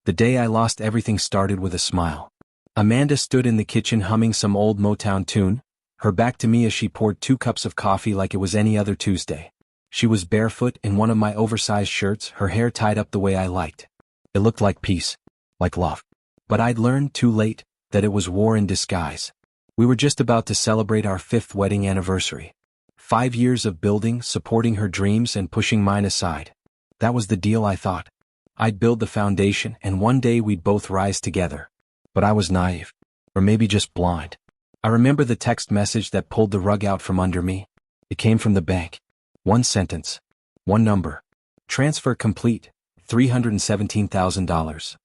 The day I lost everything started with a smile. Amanda stood in the kitchen humming some old Motown tune, her back to me as she poured 2 cups of coffee like it was any other Tuesday. She was barefoot in one of my oversized shirts, her hair tied up the way I liked. It looked like peace, like love. But I'd learned too late that it was war in disguise. We were just about to celebrate our 5th wedding anniversary. 5 years of building, supporting her dreams and pushing mine aside. That was the deal, I thought. I'd build the foundation and one day we'd both rise together. But I was naive. Or maybe just blind. I remember the text message that pulled the rug out from under me. It came from the bank. 1 sentence. 1 number. Transfer complete. $317,000.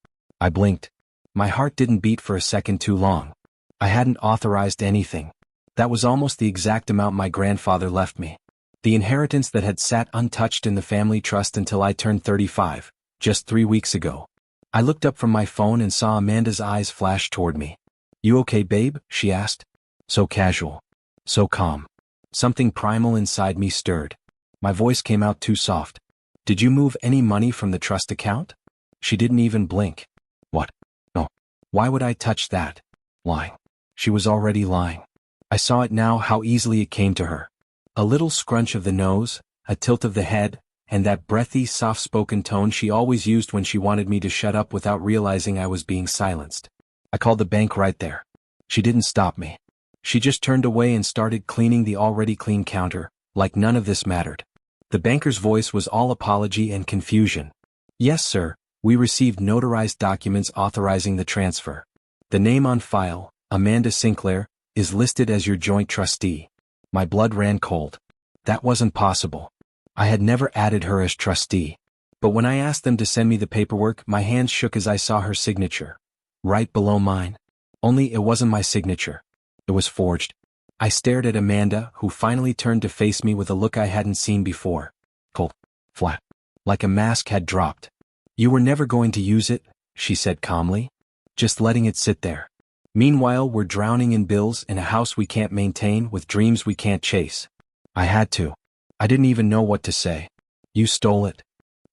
I blinked. My heart didn't beat for a second too long. I hadn't authorized anything. That was almost the exact amount my grandfather left me. The inheritance that had sat untouched in the family trust until I turned 35, just 3 weeks ago. I looked up from my phone and saw Amanda's eyes flash toward me. "You okay, babe?" she asked. So casual. So calm. Something primal inside me stirred. My voice came out too soft. "Did you move any money from the trust account?" She didn't even blink. What? No. Why would I touch that? Lying. She was already lying. I saw it now, how easily it came to her. A little scrunch of the nose, a tilt of the head, and that breathy, soft-spoken tone she always used when she wanted me to shut up without realizing I was being silenced. I called the bank right there. She didn't stop me. She just turned away and started cleaning the already clean counter, like none of this mattered. The banker's voice was all apology and confusion. "Yes, sir, we received notarized documents authorizing the transfer. The name on file, Amanda Sinclair, is listed as your joint trustee." My blood ran cold. That wasn't possible. I had never added her as trustee. But when I asked them to send me the paperwork, my hands shook as I saw her signature. Right below mine. Only it wasn't my signature. It was forged. I stared at Amanda, who finally turned to face me with a look I hadn't seen before. Cold. Flat. Like a mask had dropped. "You were never going to use it," she said calmly. "Just letting it sit there. Meanwhile, we're drowning in bills in a house we can't maintain with dreams we can't chase." I had to. I didn't even know what to say. "You stole it."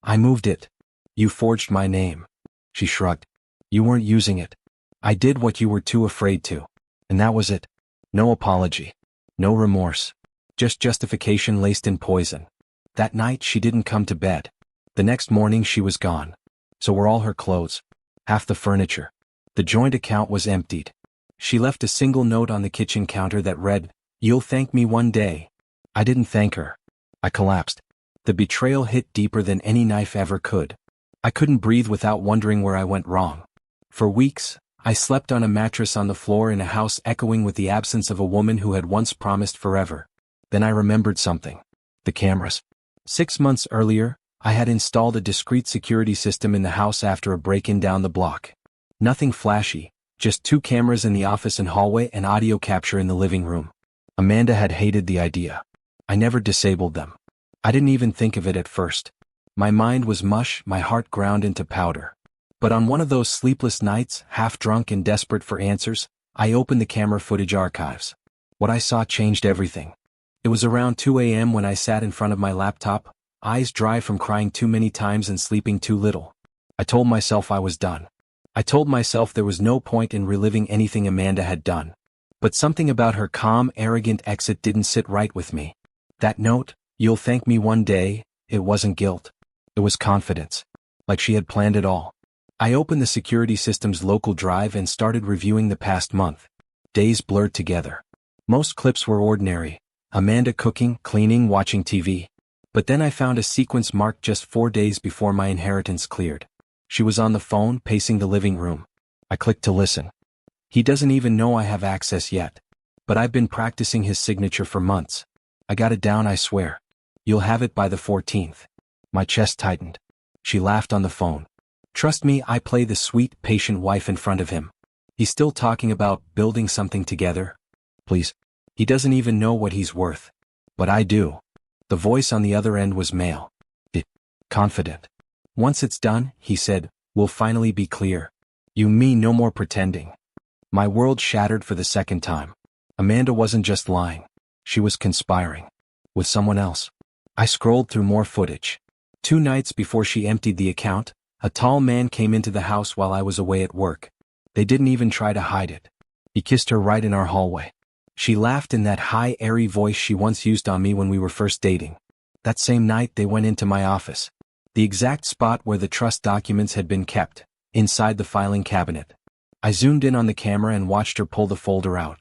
"I moved it." "You forged my name." She shrugged. "You weren't using it." "I did what you were too afraid to. And that was it. No apology. No remorse. Just justification laced in poison." That night she didn't come to bed. The next morning she was gone. So were all her clothes. Half the furniture. The joint account was emptied. She left a single note on the kitchen counter that read, "You'll thank me one day." I didn't thank her. I collapsed. The betrayal hit deeper than any knife ever could. I couldn't breathe without wondering where I went wrong. For weeks, I slept on a mattress on the floor in a house echoing with the absence of a woman who had once promised forever. Then I remembered something. The cameras. 6 months earlier, I had installed a discreet security system in the house after a break-in down the block. Nothing flashy, just 2 cameras in the office and hallway and audio capture in the living room. Amanda had hated the idea. I never disabled them. I didn't even think of it at first. My mind was mush, my heart ground into powder. But on one of those sleepless nights, half drunk and desperate for answers, I opened the camera footage archives. What I saw changed everything. It was around 2 a.m. when I sat in front of my laptop, eyes dry from crying too many times and sleeping too little. I told myself I was done. I told myself there was no point in reliving anything Amanda had done. But something about her calm, arrogant exit didn't sit right with me. That note, "You'll thank me one day," it wasn't guilt. It was confidence. Like she had planned it all. I opened the security system's local drive and started reviewing the past month. Days blurred together. Most clips were ordinary. Amanda cooking, cleaning, watching TV. But then I found a sequence marked just 4 days before my inheritance cleared. She was on the phone, pacing the living room. I clicked to listen. He doesn't even know I have access yet. But I've been practicing his signature for months. I got it down, I swear. "You'll have it by the 14th. My chest tightened. She laughed on the phone. Trust me, I play the sweet, patient wife in front of him. He's still talking about building something together. Please. He doesn't even know what he's worth. But I do. The voice on the other end was male. Confident. "Once it's done," he said, "we'll finally be clear. You mean no more pretending." My world shattered for the second time. Amanda wasn't just lying. She was conspiring. With someone else. I scrolled through more footage. 2 nights before she emptied the account, A tall man came into the house while I was away at work. They didn't even try to hide it. He kissed her right in our hallway. She laughed in that high, airy voice she once used on me when we were first dating. That same night they went into my office. The exact spot where the trust documents had been kept, inside the filing cabinet. I zoomed in on the camera and watched her pull the folder out.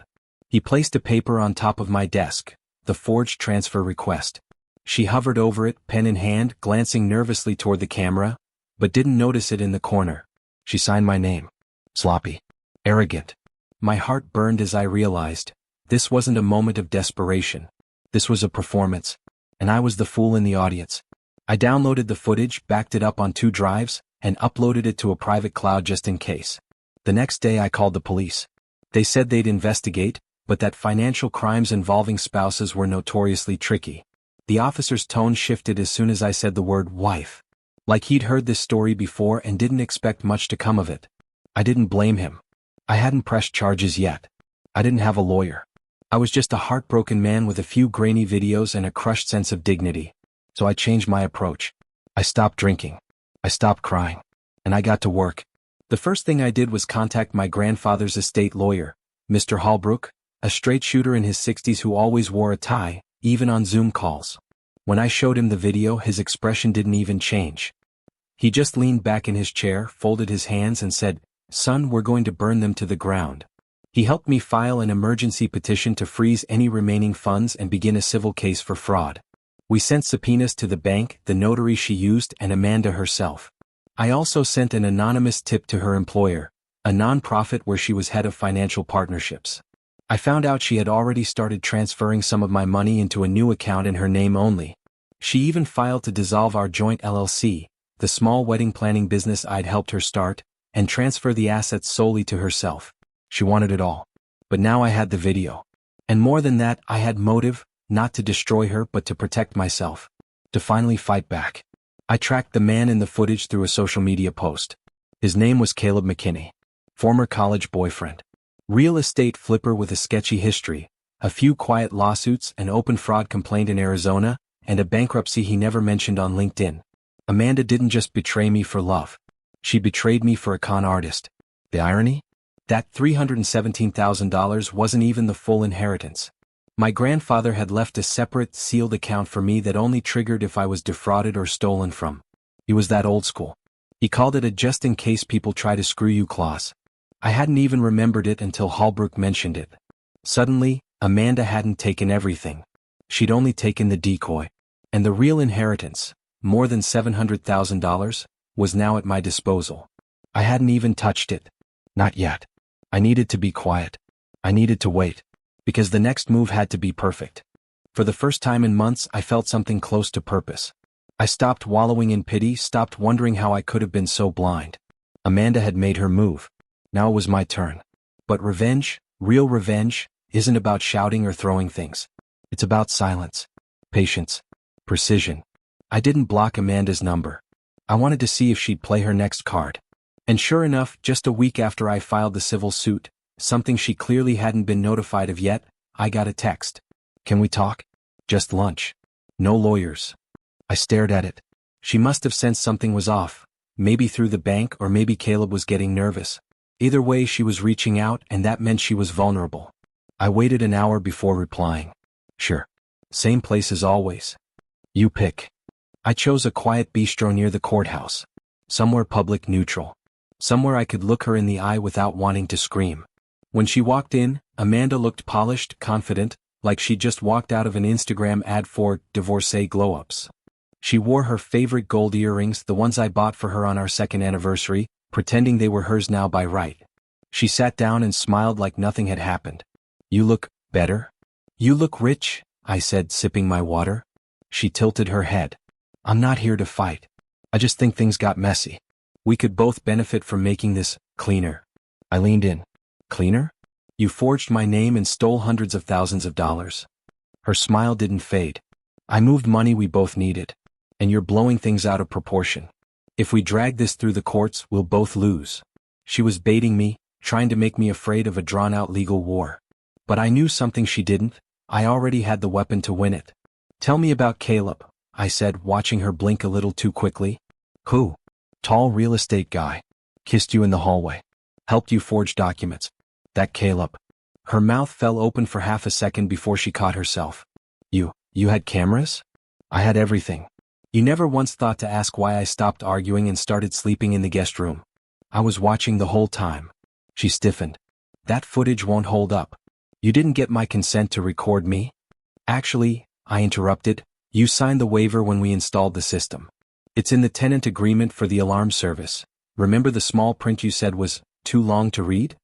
He placed a paper on top of my desk, the forged transfer request. She hovered over it, pen in hand, glancing nervously toward the camera, but didn't notice it in the corner. She signed my name. Sloppy. Arrogant. My heart burned as I realized, this wasn't a moment of desperation. This was a performance. And I was the fool in the audience. I downloaded the footage, backed it up on 2 drives, and uploaded it to a private cloud just in case. The next day I called the police. They said they'd investigate, but that financial crimes involving spouses were notoriously tricky. The officer's tone shifted as soon as I said the word wife. Like he'd heard this story before and didn't expect much to come of it. I didn't blame him. I hadn't pressed charges yet. I didn't have a lawyer. I was just a heartbroken man with a few grainy videos and a crushed sense of dignity. So I changed my approach. I stopped drinking. I stopped crying. And I got to work. The first thing I did was contact my grandfather's estate lawyer, Mr. Holbrook, a straight shooter in his 60s who always wore a tie, even on Zoom calls. When I showed him the video, his expression didn't even change. He just leaned back in his chair, folded his hands and said, "Son, we're going to burn them to the ground." He helped me file an emergency petition to freeze any remaining funds and begin a civil case for fraud. We sent subpoenas to the bank, the notary she used, and Amanda herself. I also sent an anonymous tip to her employer, a nonprofit where she was head of financial partnerships. I found out she had already started transferring some of my money into a new account in her name only. She even filed to dissolve our joint LLC, the small wedding planning business I'd helped her start, and transfer the assets solely to herself. She wanted it all. But now I had the video. And more than that, I had motive, not to destroy her but to protect myself. To finally fight back. I tracked the man in the footage through a social media post. His name was Caleb McKinney. Former college boyfriend. Real estate flipper with a sketchy history, a few quiet lawsuits, an open fraud complaint in Arizona, and a bankruptcy he never mentioned on LinkedIn. Amanda didn't just betray me for love. She betrayed me for a con artist. The irony? That $317,000 wasn't even the full inheritance. My grandfather had left a separate, sealed account for me that only triggered if I was defrauded or stolen from. He was that old school. He called it a just-in-case people try to screw you clause. I hadn't even remembered it until Holbrook mentioned it. Suddenly, Amanda hadn't taken everything. She'd only taken the decoy. And the real inheritance, more than $700,000, was now at my disposal. I hadn't even touched it. Not yet. I needed to be quiet. I needed to wait. Because the next move had to be perfect. For the first time in months, I felt something close to purpose. I stopped wallowing in pity, stopped wondering how I could have been so blind. Amanda had made her move. Now it was my turn. But revenge, real revenge, isn't about shouting or throwing things. It's about silence, patience, precision. I didn't block Amanda's number. I wanted to see if she'd play her next card. And sure enough, just a week after I filed the civil suit, something she clearly hadn't been notified of yet, I got a text. "Can we talk? Just lunch. No lawyers." I stared at it. She must have sensed something was off, maybe through the bank or maybe Caleb was getting nervous. Either way, she was reaching out and that meant she was vulnerable. I waited an hour before replying. "Sure. Same place as always. You pick." I chose a quiet bistro near the courthouse. Somewhere public, neutral. Somewhere I could look her in the eye without wanting to scream. When she walked in, Amanda looked polished, confident, like she'd just walked out of an Instagram ad for divorcee glow-ups. She wore her favorite gold earrings, the ones I bought for her on our second anniversary, pretending they were hers now by right. She sat down and smiled like nothing had happened. "You look better?" "You look rich," I said, sipping my water. She tilted her head. "I'm not here to fight. I just think things got messy. We could both benefit from making this cleaner." I leaned in. "Cleaner? You forged my name and stole hundreds of thousands of dollars." Her smile didn't fade. "I moved money we both needed. And you're blowing things out of proportion. If we drag this through the courts, we'll both lose." She was baiting me, trying to make me afraid of a drawn-out legal war. But I knew something she didn't. I already had the weapon to win it. "Tell me about Caleb," I said, watching her blink a little too quickly. "Who?" Tall real estate guy. Kissed you in the hallway. Helped you forge documents. That Caleb. Her mouth fell open for half a second before she caught herself. You had cameras? I had everything. You never once thought to ask why I stopped arguing and started sleeping in the guest room. I was watching the whole time. She stiffened. That footage won't hold up. You didn't get my consent to record me? Actually, I interrupted, you signed the waiver when we installed the system. It's in the tenant agreement for the alarm service. Remember the small print you said was too long to read?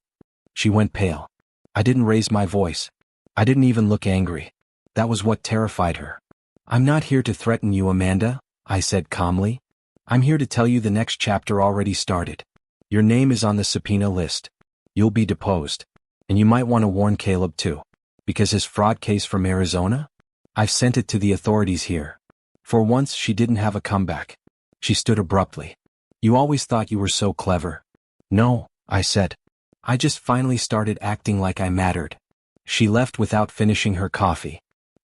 She went pale. I didn't raise my voice. I didn't even look angry. That was what terrified her. I'm not here to threaten you, Amanda, I said calmly. I'm here to tell you the next chapter already started. Your name is on the subpoena list. You'll be deposed. And you might want to warn Caleb too. Because his fraud case from Arizona? I've sent it to the authorities here. For once she didn't have a comeback. She stood abruptly. You always thought you were so clever. No, I said. I just finally started acting like I mattered. She left without finishing her coffee.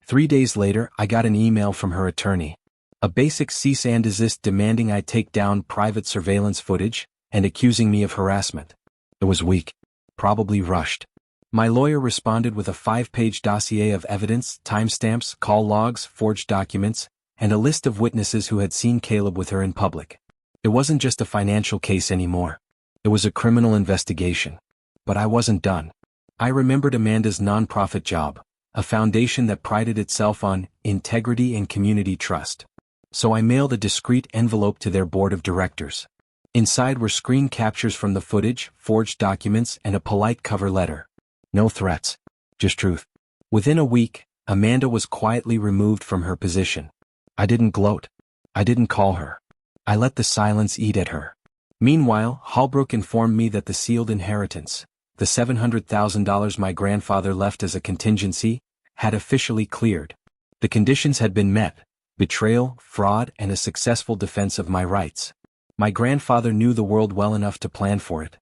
3 days later, I got an email from her attorney. A basic cease and desist demanding I take down private surveillance footage, and accusing me of harassment. It was weak. Probably rushed. My lawyer responded with a 5-page dossier of evidence, timestamps, call logs, forged documents, and a list of witnesses who had seen Caleb with her in public. It wasn't just a financial case anymore. It was a criminal investigation. But I wasn't done. I remembered Amanda's nonprofit job, a foundation that prided itself on integrity and community trust. So I mailed a discreet envelope to their board of directors. Inside were screen captures from the footage, forged documents, and a polite cover letter. No threats. Just truth. Within a week, Amanda was quietly removed from her position. I didn't gloat. I didn't call her. I let the silence eat at her. Meanwhile, Holbrook informed me that the sealed inheritance, the $700,000 my grandfather left as a contingency, had officially cleared. The conditions had been met: betrayal, fraud, and a successful defense of my rights. My grandfather knew the world well enough to plan for it.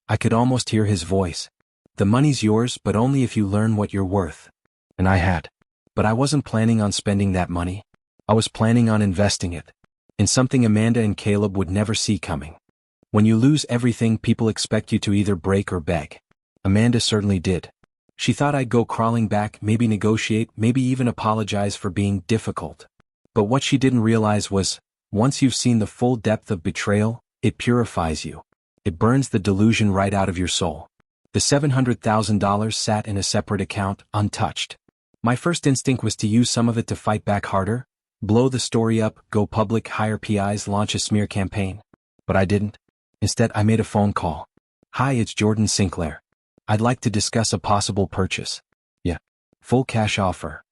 I could almost hear his voice. The money's yours, but only if you learn what you're worth. And I had. But I wasn't planning on spending that money. I was planning on investing it. In something Amanda and Caleb would never see coming. When you lose everything, people expect you to either break or beg. Amanda certainly did. She thought I'd go crawling back, maybe negotiate, maybe even apologize for being difficult. But what she didn't realize was, once you've seen the full depth of betrayal, it purifies you. It burns the delusion right out of your soul. The $700,000 sat in a separate account, untouched. My first instinct was to use some of it to fight back harder, blow the story up, go public, hire PIs, launch a smear campaign. But I didn't. Instead, I made a phone call. Hi, it's Jordan Sinclair. I'd like to discuss a possible purchase. Yeah. Full cash offer.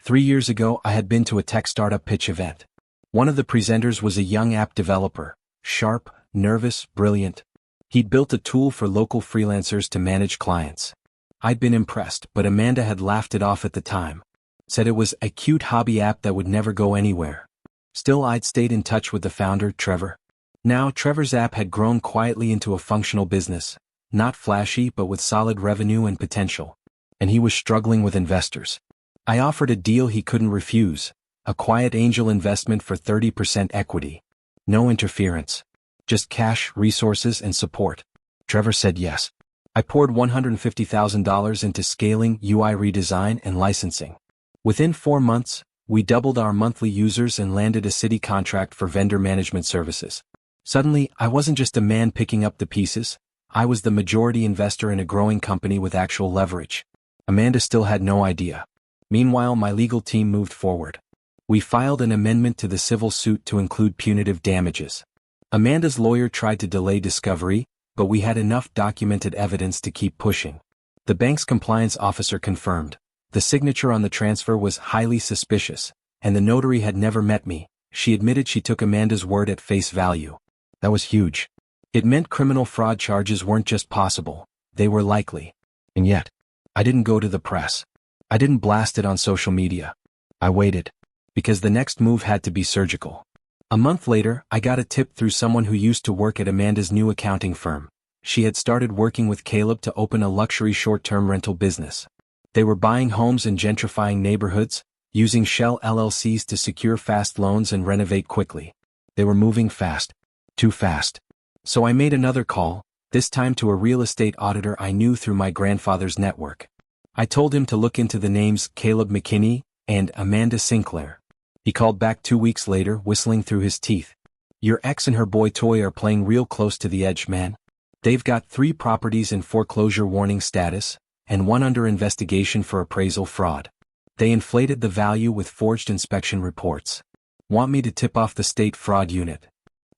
3 years ago, I had been to a tech startup pitch event. One of the presenters was a young app developer, sharp, nervous, brilliant. He'd built a tool for local freelancers to manage clients. I'd been impressed, but Amanda had laughed it off at the time. Said it was a cute hobby app that would never go anywhere. Still, I'd stayed in touch with the founder, Trevor. Now, Trevor's app had grown quietly into a functional business. Not flashy, but with solid revenue and potential. And he was struggling with investors. I offered a deal he couldn't refuse. A quiet angel investment for 30% equity. No interference. Just cash, resources, and support. Trevor said yes. I poured $150,000 into scaling, UI redesign, and licensing. Within 4 months, we doubled our monthly users and landed a city contract for vendor management services. Suddenly, I wasn't just a man picking up the pieces. I was the majority investor in a growing company with actual leverage. Amanda still had no idea. Meanwhile, my legal team moved forward. We filed an amendment to the civil suit to include punitive damages. Amanda's lawyer tried to delay discovery, but we had enough documented evidence to keep pushing. The bank's compliance officer confirmed. The signature on the transfer was highly suspicious, and the notary had never met me. She admitted she took Amanda's word at face value. That was huge. It meant criminal fraud charges weren't just possible, they were likely. And yet, I didn't go to the press. I didn't blast it on social media. I waited. Because the next move had to be surgical. A month later, I got a tip through someone who used to work at Amanda's new accounting firm. She had started working with Caleb to open a luxury short-term rental business. They were buying homes in gentrifying neighborhoods, using shell LLCs to secure fast loans and renovate quickly. They were moving fast. Too fast. So I made another call, this time to a real estate auditor I knew through my grandfather's network. I told him to look into the names Caleb McKinney and Amanda Sinclair. He called back 2 weeks later, whistling through his teeth. Your ex and her boy toy are playing real close to the edge, man. They've got 3 properties in foreclosure warning status, and 1 under investigation for appraisal fraud. They inflated the value with forged inspection reports. Want me to tip off the state fraud unit?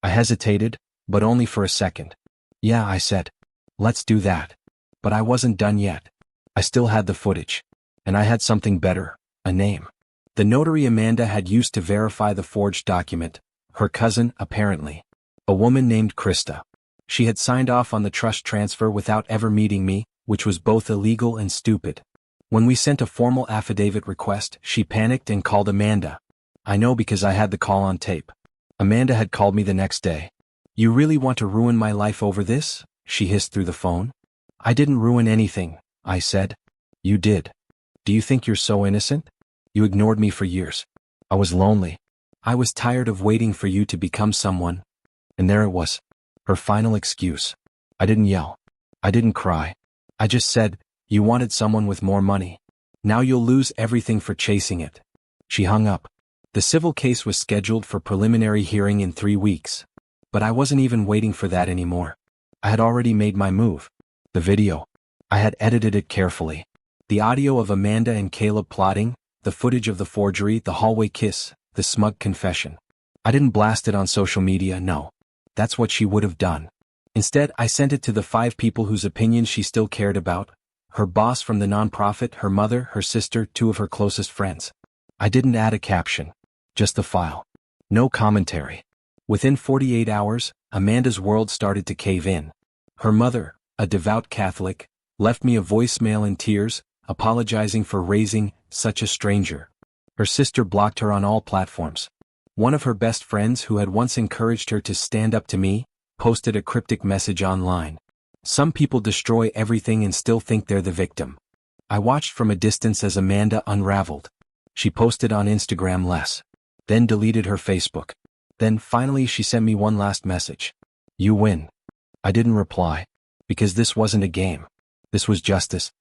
I hesitated, but only for a second. Yeah, I said. Let's do that. But I wasn't done yet. I still had the footage. And I had something better, a name. The notary Amanda had used to verify the forged document, her cousin, apparently. A woman named Krista. She had signed off on the trust transfer without ever meeting me, which was both illegal and stupid. When we sent a formal affidavit request, she panicked and called Amanda. I know because I had the call on tape. Amanda had called me the next day. You really want to ruin my life over this? She hissed through the phone. I didn't ruin anything, I said. You did. Do you think you're so innocent? You ignored me for years. I was lonely. I was tired of waiting for you to become someone. And there it was. Her final excuse. I didn't yell. I didn't cry. I just said, you wanted someone with more money. Now you'll lose everything for chasing it. She hung up. The civil case was scheduled for preliminary hearing in 3 weeks. But I wasn't even waiting for that anymore. I had already made my move. The video. I had edited it carefully. The audio of Amanda and Caleb plotting, the footage of the forgery, the hallway kiss, the smug confession. I didn't blast it on social media, no. That's what she would have done. Instead, I sent it to the 5 people whose opinions she still cared about. Her boss from the nonprofit, her mother, her sister, 2 of her closest friends. I didn't add a caption. Just the file. No commentary. Within 48 hours, Amanda's world started to cave in. Her mother, a devout Catholic, left me a voicemail in tears, apologizing for raising such a stranger. Her sister blocked her on all platforms. One of her best friends, who had once encouraged her to stand up to me, posted a cryptic message online. Some people destroy everything and still think they're the victim. I watched from a distance as Amanda unraveled. She posted on Instagram less. Then deleted her Facebook. Then finally she sent me one last message. You win. I didn't reply. Because this wasn't a game. This was justice.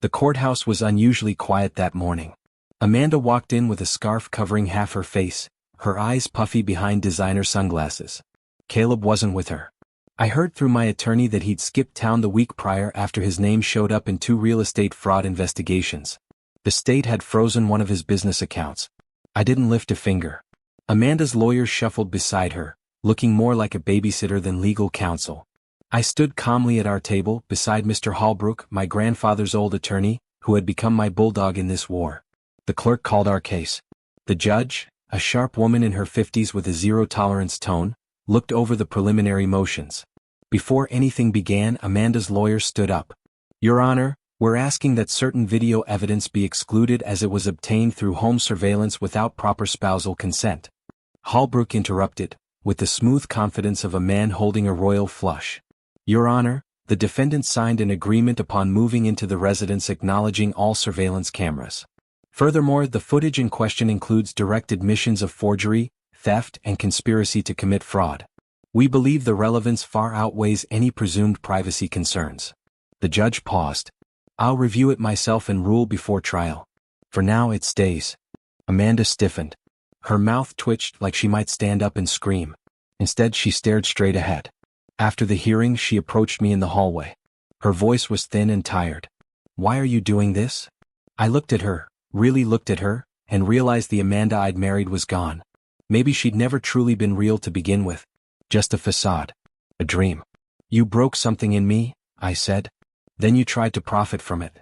The courthouse was unusually quiet that morning. Amanda walked in with a scarf covering half her face, her eyes puffy behind designer sunglasses. Caleb wasn't with her. I heard through my attorney that he'd skipped town the week prior after his name showed up in 2 real estate fraud investigations. The state had frozen one of his business accounts. I didn't lift a finger. Amanda's lawyer shuffled beside her, looking more like a babysitter than legal counsel. I stood calmly at our table beside Mr. Holbrook, my grandfather's old attorney, who had become my bulldog in this war. The clerk called our case. The judge, a sharp woman in her 50s with a zero-tolerance tone, looked over the preliminary motions. Before anything began, Amanda's lawyer stood up. Your Honor, we're asking that certain video evidence be excluded as it was obtained through home surveillance without proper spousal consent. Holbrook interrupted, with the smooth confidence of a man holding a royal flush. Your Honor, the defendant signed an agreement upon moving into the residence acknowledging all surveillance cameras. Furthermore, the footage in question includes direct admissions of forgery, theft, and conspiracy to commit fraud. We believe the relevance far outweighs any presumed privacy concerns. The judge paused. I'll review it myself and rule before trial. For now it stays. Amanda stiffened. Her mouth twitched like she might stand up and scream. Instead, she stared straight ahead. After the hearing, she approached me in the hallway. Her voice was thin and tired. Why are you doing this? I looked at her, really looked at her, and realized the Amanda I'd married was gone. Maybe she'd never truly been real to begin with. Just a facade. A dream. You broke something in me, I said. Then you tried to profit from it.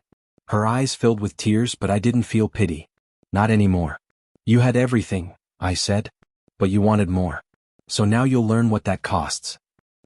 Her eyes filled with tears, but I didn't feel pity. Not anymore. You had everything, I said. But you wanted more. So now you'll learn what that costs.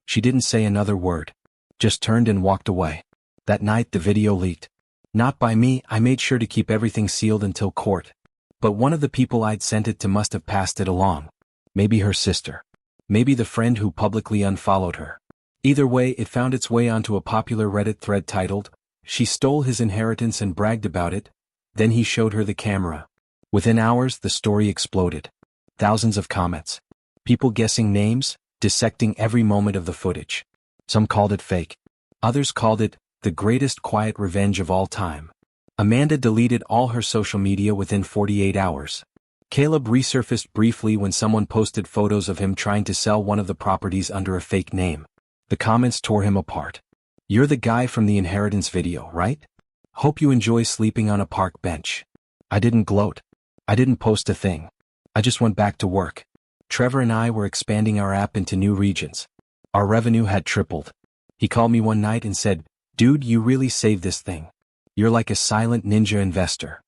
She didn't say another word. Just turned and walked away. That night the video leaked. Not by me, I made sure to keep everything sealed until court. But one of the people I'd sent it to must have passed it along. Maybe her sister. Maybe the friend who publicly unfollowed her. Either way, it found its way onto a popular Reddit thread titled, "She stole his inheritance and bragged about it, then he showed her the camera." Within hours, the story exploded. Thousands of comments. People guessing names, dissecting every moment of the footage. Some called it fake. Others called it the greatest quiet revenge of all time. Amanda deleted all her social media within 48 hours. Caleb resurfaced briefly when someone posted photos of him trying to sell one of the properties under a fake name. The comments tore him apart. "You're the guy from the inheritance video, right? Hope you enjoy sleeping on a park bench." I didn't gloat. I didn't post a thing. I just went back to work. Trevor and I were expanding our app into new regions. Our revenue had tripled. He called me one night and said, "Dude, you really saved this thing. You're like a silent ninja investor."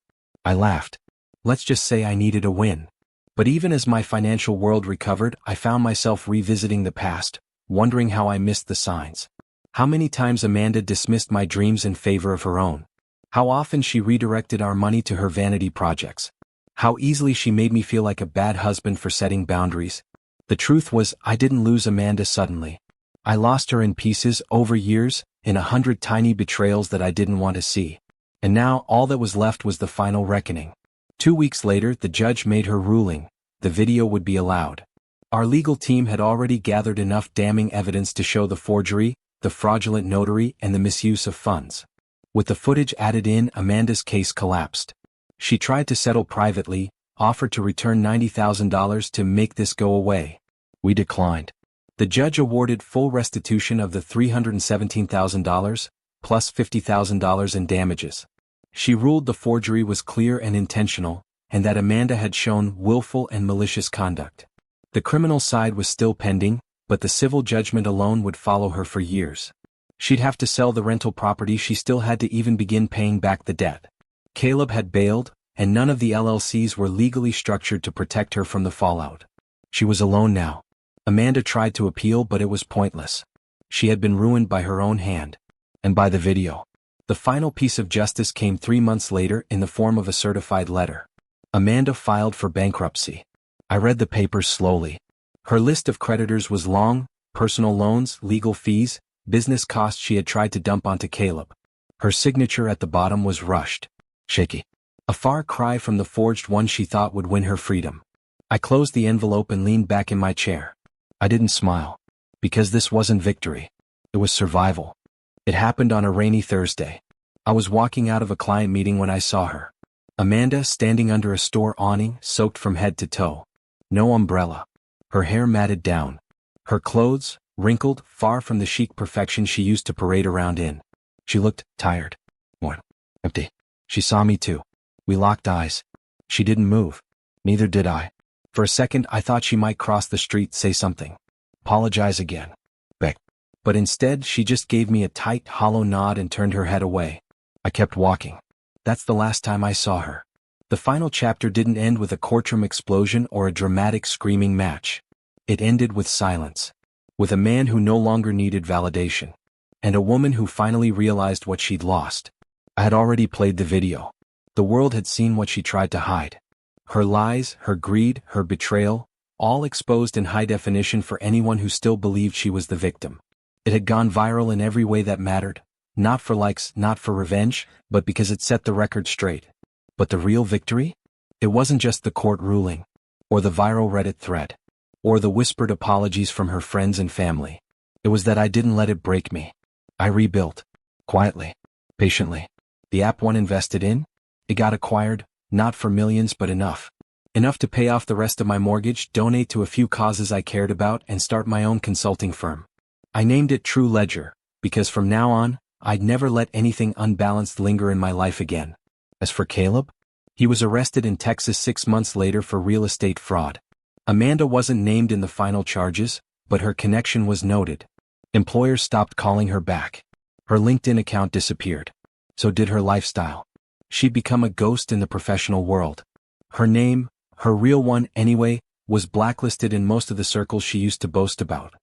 I laughed. Let's just say I needed a win. But even as my financial world recovered, I found myself revisiting the past, wondering how I missed the signs. How many times Amanda dismissed my dreams in favor of her own. How often she redirected our money to her vanity projects. How easily she made me feel like a bad husband for setting boundaries. The truth was, I didn't lose Amanda suddenly. I lost her in pieces over years, in 100 tiny betrayals that I didn't want to see. And now all that was left was the final reckoning. 2 weeks later, the judge made her ruling. The video would be allowed. Our legal team had already gathered enough damning evidence to show the forgery, the fraudulent notary, and the misuse of funds. With the footage added in, Amanda's case collapsed. She tried to settle privately, offered to return $90,000 to make this go away. We declined. The judge awarded full restitution of the $317,000, plus $50,000 in damages. She ruled the forgery was clear and intentional, and that Amanda had shown willful and malicious conduct. The criminal side was still pending, but the civil judgment alone would follow her for years. She'd have to sell the rental property. She still had to even begin paying back the debt. Caleb had bailed, and none of the LLCs were legally structured to protect her from the fallout. She was alone now. Amanda tried to appeal, but it was pointless. She had been ruined by her own hand. And by the video. The final piece of justice came 3 months later in the form of a certified letter. Amanda filed for bankruptcy. I read the papers slowly. Her list of creditors was long: personal loans, legal fees, business costs she had tried to dump onto Caleb. Her signature at the bottom was rushed. Shaky. A far cry from the forged one she thought would win her freedom. I closed the envelope and leaned back in my chair. I didn't smile. Because this wasn't victory. It was survival. It happened on a rainy Thursday. I was walking out of a client meeting when I saw her. Amanda standing under a store awning, soaked from head to toe. No umbrella. Her hair matted down. Her clothes, wrinkled, far from the chic perfection she used to parade around in. She looked tired. What? Empty. She saw me too. We locked eyes. She didn't move. Neither did I. For a second I thought she might cross the street, say something. Apologize again. Beg. But instead she just gave me a tight, hollow nod and turned her head away. I kept walking. That's the last time I saw her. The final chapter didn't end with a courtroom explosion or a dramatic screaming match. It ended with silence. With a man who no longer needed validation. And a woman who finally realized what she'd lost. I had already played the video. The world had seen what she tried to hide. Her lies, her greed, her betrayal, all exposed in high definition for anyone who still believed she was the victim. It had gone viral in every way that mattered. Not for likes, not for revenge, but because it set the record straight. But the real victory? It wasn't just the court ruling, or the viral Reddit thread, or the whispered apologies from her friends and family. It was that I didn't let it break me. I rebuilt. Quietly. Patiently. The app one invested in? It got acquired, not for millions but enough. Enough to pay off the rest of my mortgage, donate to a few causes I cared about, and start my own consulting firm. I named it True Ledger, because from now on, I'd never let anything unbalanced linger in my life again. As for Caleb, he was arrested in Texas 6 months later for real estate fraud. Amanda wasn't named in the final charges, but her connection was noted. Employers stopped calling her back. Her LinkedIn account disappeared. So did her lifestyle. She'd become a ghost in the professional world. Her name, her real one anyway, was blacklisted in most of the circles she used to boast about.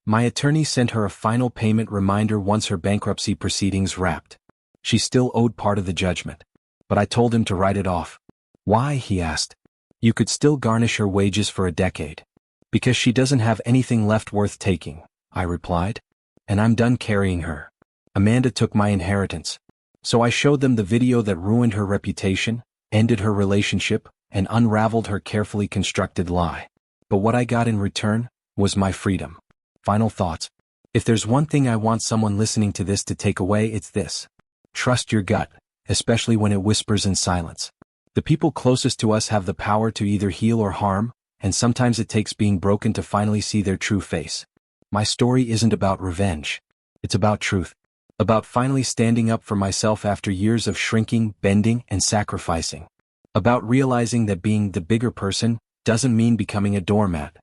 My attorney sent her a final payment reminder once her bankruptcy proceedings wrapped. She still owed part of the judgment. But I told him to write it off. Why, he asked. You could still garnish her wages for a decade. Because she doesn't have anything left worth taking, I replied. And I'm done carrying her. Amanda took my inheritance. So I showed them the video that ruined her reputation, ended her relationship, and unraveled her carefully constructed lie. But what I got in return was my freedom. Final thoughts. If there's one thing I want someone listening to this to take away, it's this. Trust your gut, especially when it whispers in silence. The people closest to us have the power to either heal or harm, and sometimes it takes being broken to finally see their true face. My story isn't about revenge. It's about truth. About finally standing up for myself after years of shrinking, bending, and sacrificing. About realizing that being the bigger person doesn't mean becoming a doormat.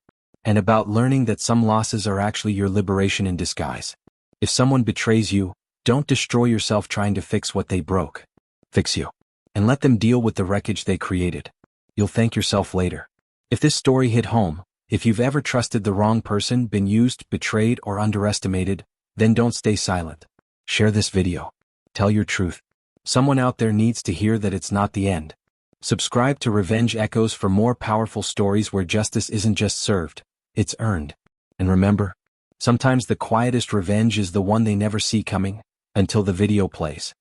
And about learning that some losses are actually your liberation in disguise. If someone betrays you, don't destroy yourself trying to fix what they broke. Fix you. And let them deal with the wreckage they created. You'll thank yourself later. If this story hit home, if you've ever trusted the wrong person, been used, betrayed, or underestimated, then don't stay silent. Share this video. Tell your truth. Someone out there needs to hear that it's not the end. Subscribe to Revenge Echoes for more powerful stories where justice isn't just served, it's earned. And remember, sometimes the quietest revenge is the one they never see coming, until the video plays.